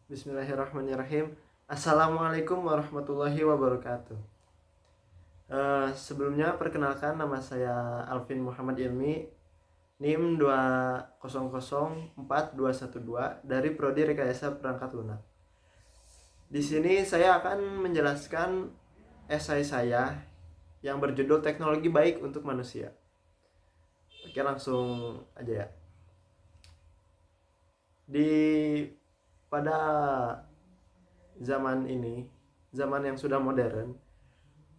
Bismillahirrahmanirrahim. Assalamualaikum warahmatullahi wabarakatuh. Sebelumnya perkenalkan, nama saya Alvin Muhammad Ilmi, NIM 2004212 dari Prodi Rekayasa Perangkat Lunak. Di sini saya akan menjelaskan esai saya yang berjudul Teknologi Baik untuk Manusia. Oke, langsung aja ya. Pada zaman ini, zaman yang sudah modern,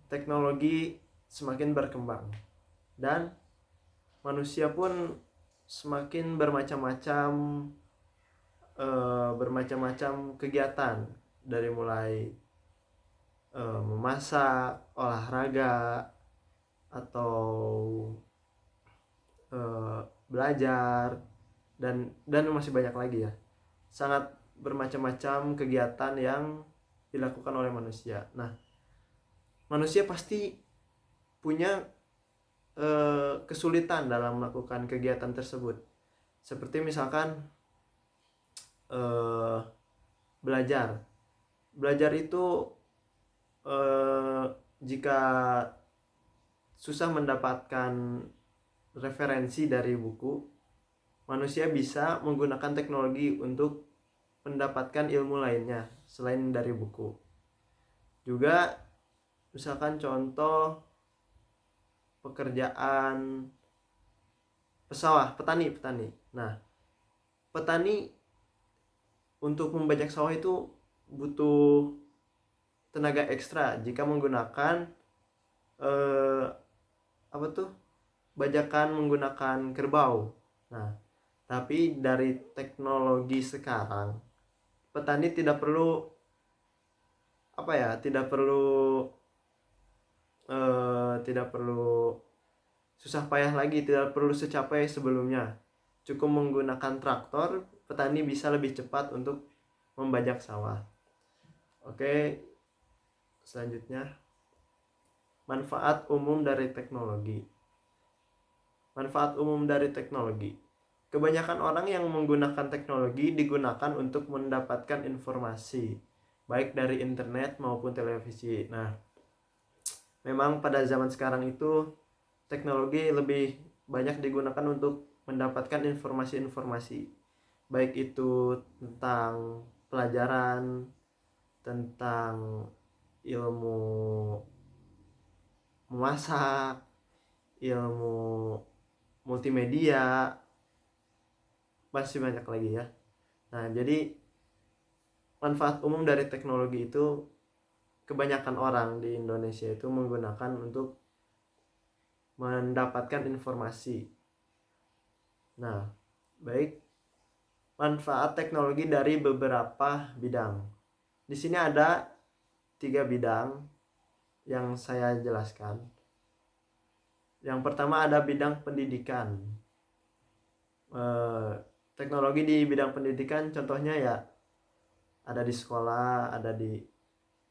teknologi semakin berkembang dan manusia pun semakin bermacam-macam kegiatan, dari mulai memasak, olahraga, atau belajar, dan masih banyak lagi ya. Sangat bermacam-macam kegiatan yang dilakukan oleh manusia. Nah, manusia pasti punya kesulitan dalam melakukan kegiatan tersebut. Seperti misalkan belajar. Belajar itu jika susah mendapatkan referensi dari buku, manusia bisa menggunakan teknologi untuk mendapatkan ilmu lainnya selain dari buku. Juga misalkan contoh pekerjaan petani. Nah, petani untuk membajak sawah itu butuh tenaga ekstra jika menggunakan bajakan menggunakan kerbau. Nah, tapi dari teknologi sekarang, petani tidak perlu tidak perlu susah payah lagi, tidak perlu secapek sebelumnya. Cukup menggunakan traktor, petani bisa lebih cepat untuk membajak sawah. Oke, selanjutnya, manfaat umum dari teknologi. Manfaat umum dari teknologi. Kebanyakan orang yang menggunakan teknologi digunakan untuk mendapatkan informasi, baik dari internet maupun televisi. Nah, memang pada zaman sekarang itu teknologi lebih banyak digunakan untuk mendapatkan informasi-informasi, baik itu tentang pelajaran, tentang ilmu memasak, ilmu multimedia, masih banyak lagi ya. Nah, jadi manfaat umum dari teknologi itu kebanyakan orang di Indonesia itu menggunakan untuk mendapatkan informasi. Nah, baik, manfaat teknologi dari beberapa bidang. Di sini ada 3 bidang yang saya jelaskan. Yang pertama ada bidang pendidikan. Teknologi di bidang pendidikan contohnya ya ada di sekolah,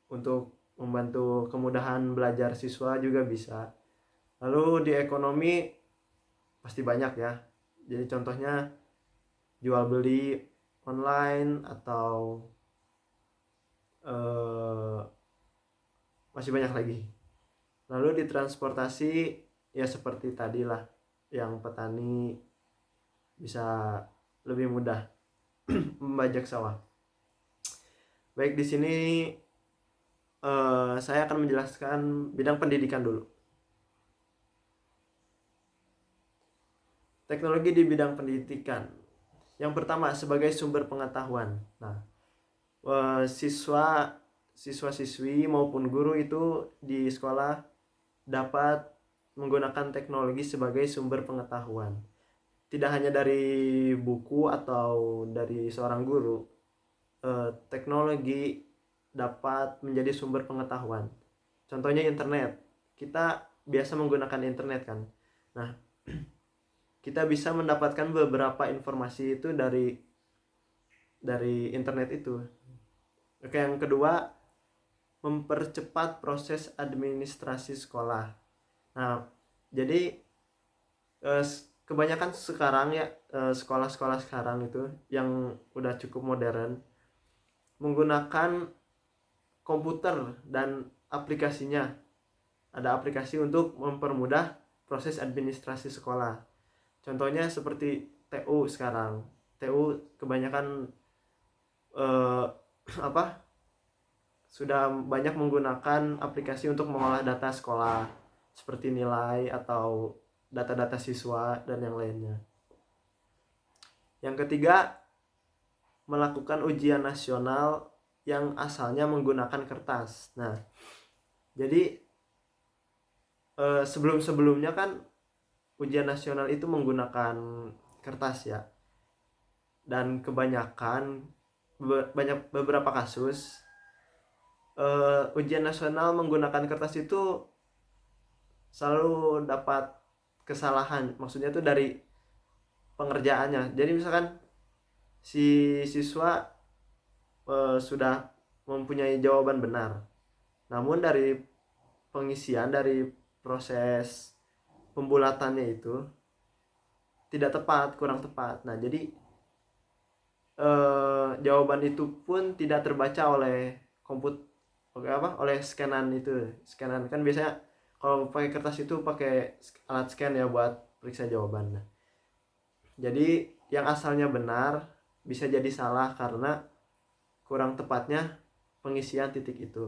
untuk membantu kemudahan belajar siswa juga bisa. Lalu di ekonomi pasti banyak ya. Jadi contohnya jual beli online atau masih banyak lagi. Lalu di transportasi ya seperti tadilah, yang petani bisa lebih mudah membajak sawah. Baik, di sini saya akan menjelaskan bidang pendidikan dulu. Teknologi di bidang pendidikan. Yang pertama, sebagai sumber pengetahuan. Nah, siswa-siswi maupun guru itu di sekolah dapat menggunakan teknologi sebagai sumber pengetahuan. Tidak hanya dari buku atau dari seorang guru, teknologi dapat menjadi sumber pengetahuan. Contohnya internet. Kita biasa menggunakan internet kan. Nah, kita bisa mendapatkan beberapa informasi itu dari internet itu. Oke, yang kedua, mempercepat proses administrasi sekolah. Nah, jadi kebanyakan sekarang ya, sekolah-sekolah sekarang itu yang udah cukup modern, menggunakan komputer dan aplikasinya. Ada aplikasi untuk mempermudah proses administrasi sekolah. Contohnya seperti TU sekarang. TU kebanyakan sudah banyak menggunakan aplikasi untuk mengolah data sekolah seperti nilai atau data-data siswa dan yang lainnya. Yang ketiga, melakukan ujian nasional yang asalnya menggunakan kertas. Nah, jadi sebelum-sebelumnya kan ujian nasional itu menggunakan kertas ya. Dan kebanyakan beberapa kasus ujian nasional menggunakan kertas itu selalu dapat kesalahan. Maksudnya itu dari pengerjaannya. Jadi misalkan si siswa sudah mempunyai jawaban benar, namun dari pengisian, dari proses pembulatannya itu tidak tepat, kurang tepat. Nah, jadi jawaban itu pun tidak terbaca oleh oleh scanan itu. Scanan kan biasanya kalau pakai kertas itu pakai alat scan ya buat periksa jawaban. Nah, jadi yang asalnya benar bisa jadi salah karena kurang tepatnya pengisian titik itu.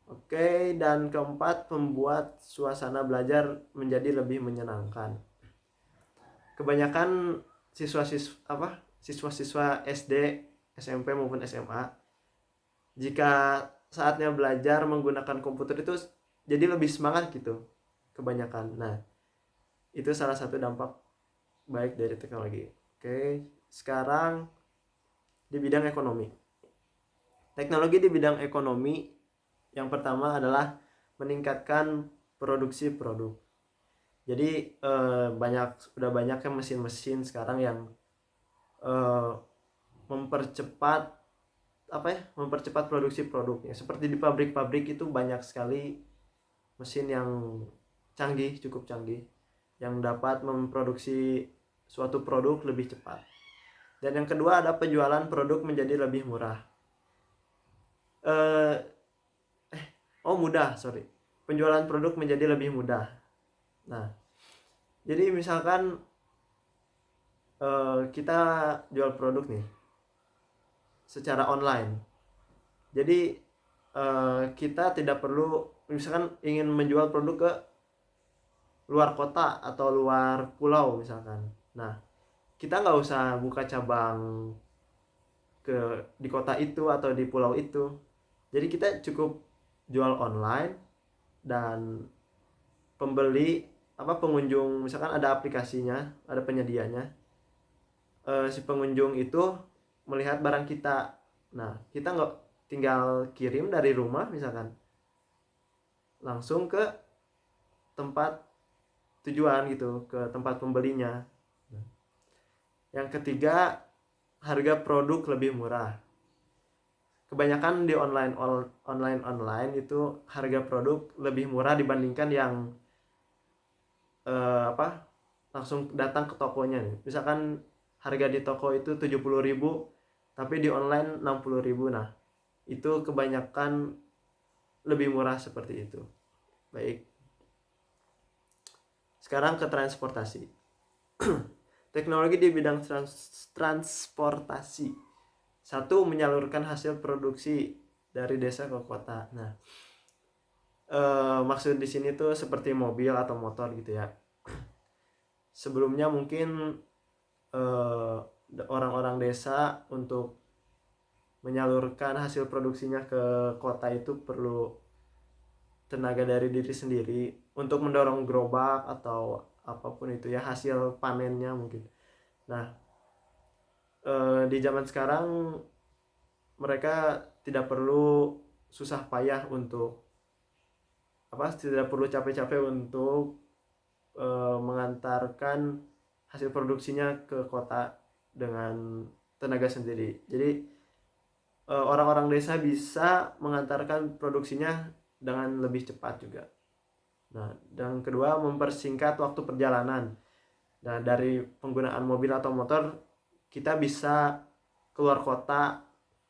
Oke, dan keempat, membuat suasana belajar menjadi lebih menyenangkan. Kebanyakan siswa-siswa SD, SMP maupun SMA, jika saatnya belajar menggunakan komputer itu jadi lebih semangat gitu kebanyakan. Nah, itu salah satu dampak baik dari teknologi. Oke, sekarang di bidang ekonomi. Teknologi di bidang ekonomi yang pertama adalah meningkatkan produksi produk. Jadi udah banyak kan mesin-mesin sekarang yang mempercepat produksi produknya. Seperti di pabrik-pabrik itu banyak sekali mesin yang cukup canggih, yang dapat memproduksi suatu produk lebih cepat. Dan yang kedua ada penjualan produk menjadi lebih murah. Penjualan produk menjadi lebih mudah. Nah, jadi misalkan kita jual produk nih secara online. Jadi kita tidak perlu, misalkan ingin menjual produk ke luar kota atau luar pulau misalkan. Nah, kita nggak usah buka cabang di kota itu atau di pulau itu. Jadi kita cukup jual online dan pengunjung, misalkan ada aplikasinya, ada penyedianya, si pengunjung itu melihat barang kita. Nah, kita nggak tinggal kirim dari rumah misalkan langsung ke tempat tujuan gitu, ke tempat pembelinya. Yang ketiga, harga produk lebih murah. Kebanyakan di online itu harga produk lebih murah dibandingkan yang langsung datang ke tokonya nih. Misalkan harga di toko itu 70.000 tapi di online 60.000. Nah, itu kebanyakan lebih murah seperti itu. Baik. Sekarang ke transportasi. Teknologi di bidang transportasi. Satu, menyalurkan hasil produksi dari desa ke kota. Nah, maksud di sini tuh seperti mobil atau motor gitu ya. Sebelumnya mungkin orang-orang desa untuk menyalurkan hasil produksinya ke kota itu perlu tenaga dari diri sendiri untuk mendorong gerobak atau apapun itu ya, hasil panennya mungkin. Nah, di zaman sekarang mereka tidak perlu susah payah untuk tidak perlu capek-capek untuk mengantarkan hasil produksinya ke kota dengan tenaga sendiri. Jadi orang-orang desa bisa mengantarkan produksinya dengan lebih cepat juga. Nah, dan kedua, mempersingkat waktu perjalanan. Nah, dari penggunaan mobil atau motor kita bisa keluar kota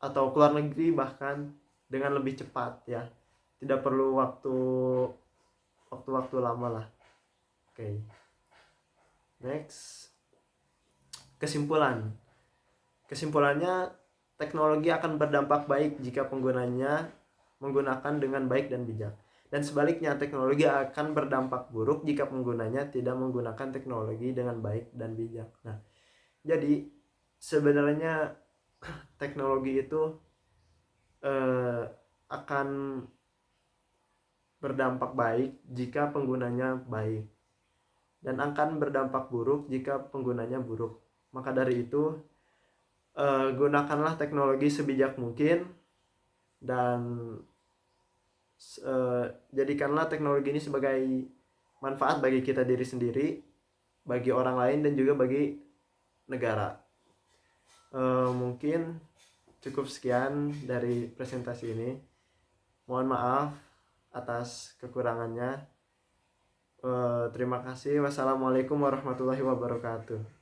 atau keluar negeri bahkan dengan lebih cepat ya. Tidak perlu waktu lama lah. Oke. Next. Kesimpulannya, teknologi akan berdampak baik jika penggunanya menggunakan dengan baik dan bijak. Dan sebaliknya, teknologi akan berdampak buruk jika penggunanya tidak menggunakan teknologi dengan baik dan bijak. Nah, jadi sebenarnya teknologi itu akan berdampak baik jika penggunanya baik, dan akan berdampak buruk jika penggunanya buruk. Maka dari itu, gunakanlah teknologi sebijak mungkin, dan jadikanlah teknologi ini sebagai manfaat bagi kita diri sendiri, bagi orang lain, dan juga bagi negara. Mungkin cukup sekian dari presentasi ini. Mohon maaf atas kekurangannya. Terima kasih. Wassalamualaikum warahmatullahi wabarakatuh.